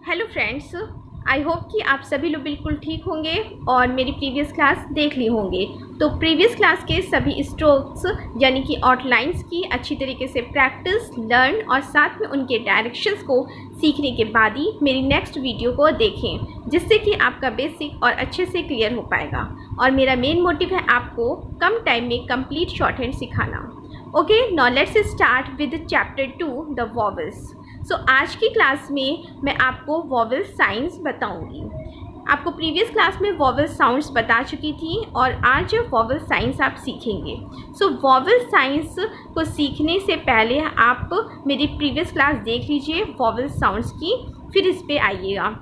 Hello friends, I hope कि आप सभी लोग बिल्कुल ठीक होंगे और मेरी प्रीवियस क्लास देख ली होंगे। तो प्रीवियस क्लास के सभी स्ट्रोक्स यानी कि आउटलाइंस की अच्छी तरीके से प्रैक्टिस, लर्न और साथ में उनके डायरेक्शंस को सीखने के बाद ही मेरी नेक्स्ट वीडियो को देखें, जिससे कि आपका बेसिक और अच्छे से क्लियर हो पाएगा। और मेरा मेन मोटिव है आपको कम टाइम में कंप्लीट शॉर्ट हैंड सिखाना। Okay, now let's start with chapter 2 the vowels. So आज की क्लास में मैं आपको वॉवल साइंस बताऊंगी। आपको प्रीवियस क्लास में वॉवल साउंड्स बता चुकी थी और आज वॉवल साइंस आप सीखेंगे। सो वॉवल साइंस को सीखने से पहले आप मेरी प्रीवियस क्लास देख लीजिए वॉवल साउंड्स की, फिर इस पे आइएगा।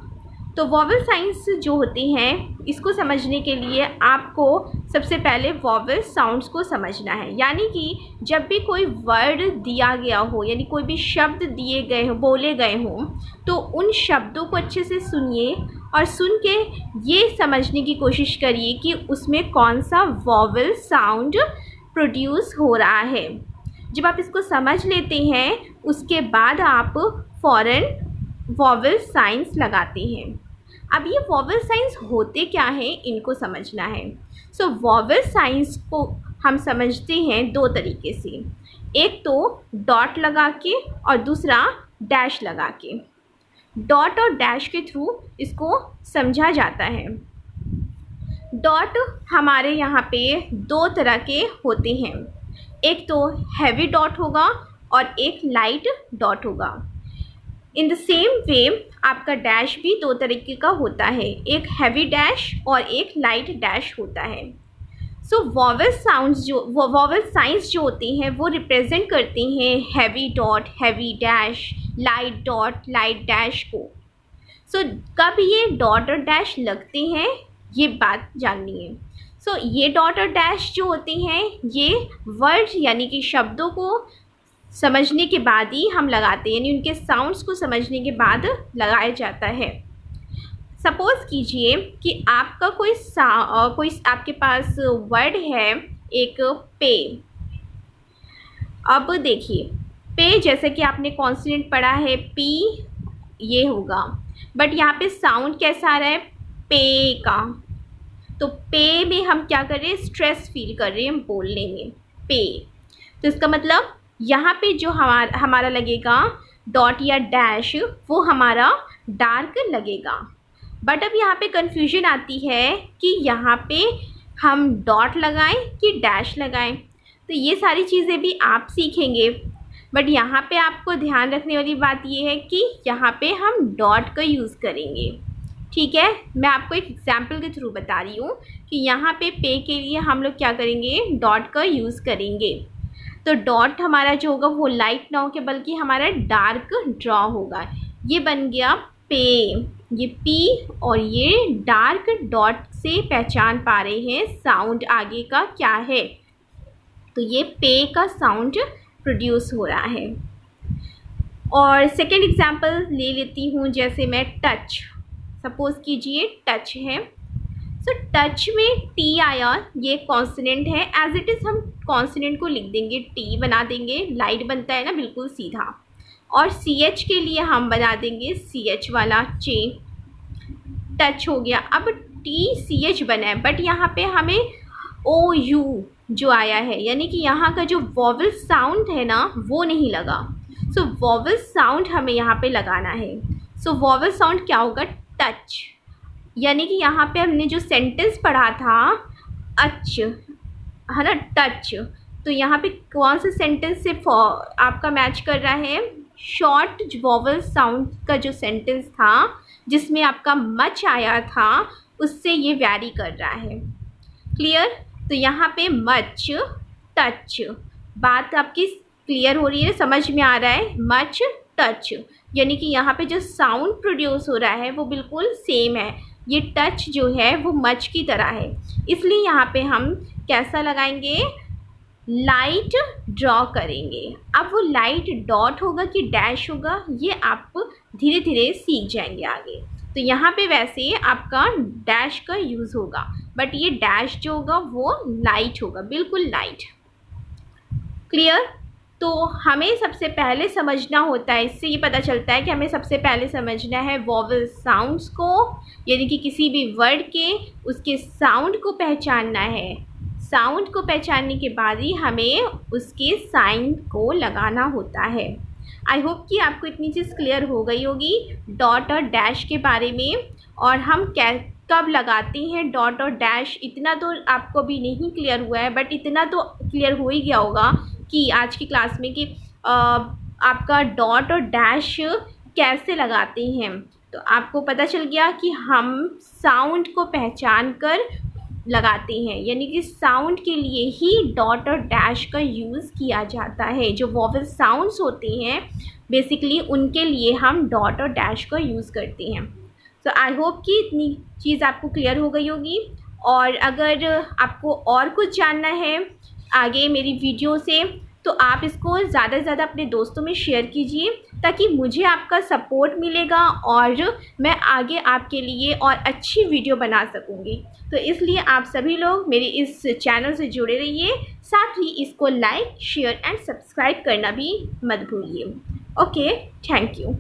तो वॉवल साइंस जो होती हैं, इसको समझने के लिए आपको सबसे पहले वॉवल साउंड्स को समझना है। यानी कि जब भी कोई वर्ड दिया गया हो, यानी कोई भी शब्द दिए गए हो, बोले गए हों, तो उन शब्दों को अच्छे से सुनिए और सुन के ये समझने की कोशिश करिए कि उसमें कौन सा वॉवल साउंड प्रोड्यूस हो रहा है। जब आप इसको समझ लेते हैं, उसके बाद आप फ़ौरन वॉवल साइंस लगाते हैं। अब ये वॉवल साइंस होते क्या हैं, इनको समझना है। सो वॉवल साइंस को हम समझते हैं दो तरीके से, एक तो डॉट लगा के और दूसरा डैश लगा के। डॉट और डैश के थ्रू इसको समझा जाता है। डॉट हमारे यहाँ पे दो तरह के होते हैं, एक तो हैवी डॉट होगा और एक लाइट डॉट होगा। इन द सेम वे आपका डैश भी दो तरीके का होता है, एक हैवी डैश और एक लाइट डैश होता है। सो वॉवल साइंस जो होती हैं वो रिप्रेजेंट करती हैं heavy dot, heavy dash, light dot, light dash को। सो कब ये डॉट और डैश लगते हैं, ये बात जाननी है। सो ये डॉट और डैश जो होते हैं, ये वर्ड यानी कि शब्दों को समझने के बाद ही हम लगाते हैं, यानी उनके साउंड्स को समझने के बाद लगाया जाता है। सपोज़ कीजिए कि आपका कोई आपके पास वर्ड है एक पे। अब देखिए पे, जैसे कि आपने कॉन्सोनेंट पढ़ा है पी, ये होगा, बट यहाँ पे साउंड कैसा आ रहा है, पे का। तो पे में हम क्या कर रहे हैं, स्ट्रेस फील कर रहे हैं हम बोलने में, पे। तो इसका मतलब यहाँ पे जो हमारा लगेगा डॉट या डैश, वो हमारा डार्क लगेगा। बट अब यहाँ पे कन्फ्यूजन आती है कि यहाँ पे हम डॉट लगाएं कि डैश लगाएं। तो ये सारी चीज़ें भी आप सीखेंगे, बट यहाँ पे आपको ध्यान रखने वाली बात ये है कि यहाँ पे हम डॉट का यूज़ करेंगे। ठीक है, मैं आपको एक एग्जाम्पल के थ्रू बता रही हूँ कि यहाँ पे के लिए हम लोग क्या करेंगे, डॉट का यूज़ करेंगे। तो डॉट हमारा जो होगा वो लाइट ना होकर बल्कि हमारा डार्क ड्रॉ होगा। ये बन गया पे, ये पी और ये डार्क डॉट से पहचान पा रहे हैं साउंड आगे का क्या है। तो ये पे का साउंड प्रोड्यूस हो रहा है। और सेकेंड एग्जांपल ले लेती हूँ, जैसे मैं टच, सपोज़ कीजिए टच है। सो टच में टी आया, ये कॉन्सोनेंट है, एज इट इज़ हम कॉन्सोनेंट को लिख देंगे, टी बना देंगे, लाइट बनता है ना बिल्कुल सीधा। और सी एच के लिए हम बना देंगे सी एच वाला चे, टच हो गया। अब टी सी एच बना है, बट यहाँ पे हमें ओ यू जो आया है, यानी कि यहाँ का जो वॉवल साउंड है ना वो नहीं लगा। सो वॉवल साउंड हमें यहाँ पे लगाना है। सो वॉवल साउंड क्या होगा, टच। यानी कि यहाँ पे हमने जो सेंटेंस पढ़ा था अच, है ना, टच, तो यहाँ पे कौन सा सेंटेंस से आपका मैच कर रहा है, शॉर्ट वॉवल साउंड का जो सेंटेंस था जिसमें आपका मच आया था, उससे ये वैरी कर रहा है। क्लियर? तो यहाँ पे मच, टच, बात आपकी क्लियर हो रही है, समझ में आ रहा है, मच टच, यानी कि यहाँ पे जो साउंड प्रोड्यूस हो रहा है वो बिल्कुल सेम है। ये टच जो है वो मच की तरह है, इसलिए यहाँ पे हम कैसा लगाएंगे, लाइट ड्रॉ करेंगे। अब वो लाइट डॉट होगा कि डैश होगा, ये आप धीरे धीरे सीख जाएंगे आगे। तो यहाँ पे वैसे आपका डैश का यूज़ होगा, बट ये डैश जो होगा वो लाइट होगा, बिल्कुल लाइट। क्लियर? तो हमें सबसे पहले समझना होता है, इससे ये पता चलता है कि हमें सबसे पहले समझना है वोवेल साउंड्स को, यानी कि किसी भी वर्ड के उसके साउंड को पहचानना है। साउंड को पहचानने के बाद ही हमें उसके साइन को लगाना होता है। आई होप कि आपको इतनी चीज़ क्लियर हो गई होगी डॉट और डैश के बारे में, और हम कब लगाते हैं डॉट और डैश, इतना तो आपको भी नहीं क्लियर हुआ है, बट इतना तो क्लियर हो ही गया होगा कि आज की क्लास में कि आपका डॉट और डैश कैसे लगाते हैं। तो आपको पता चल गया कि हम साउंड को पहचान कर लगाते हैं, यानी कि साउंड के लिए ही डॉट और डैश का यूज़ किया जाता है। जो वोवेल साउंड्स होते हैं बेसिकली उनके लिए हम डॉट और डैश का यूज़ करते हैं। सो आई होप कि इतनी चीज़ आपको क्लियर हो गई होगी। और अगर आपको और कुछ जानना है आगे मेरी वीडियो से, तो आप इसको ज़्यादा से ज़्यादा अपने दोस्तों में शेयर कीजिए, ताकि मुझे आपका सपोर्ट मिलेगा और मैं आगे आपके लिए और अच्छी वीडियो बना सकूँगी। तो इसलिए आप सभी लोग मेरे इस चैनल से जुड़े रहिए, साथ ही इसको लाइक, शेयर एंड सब्सक्राइब करना भी मत भूलिए। Okay, thank you.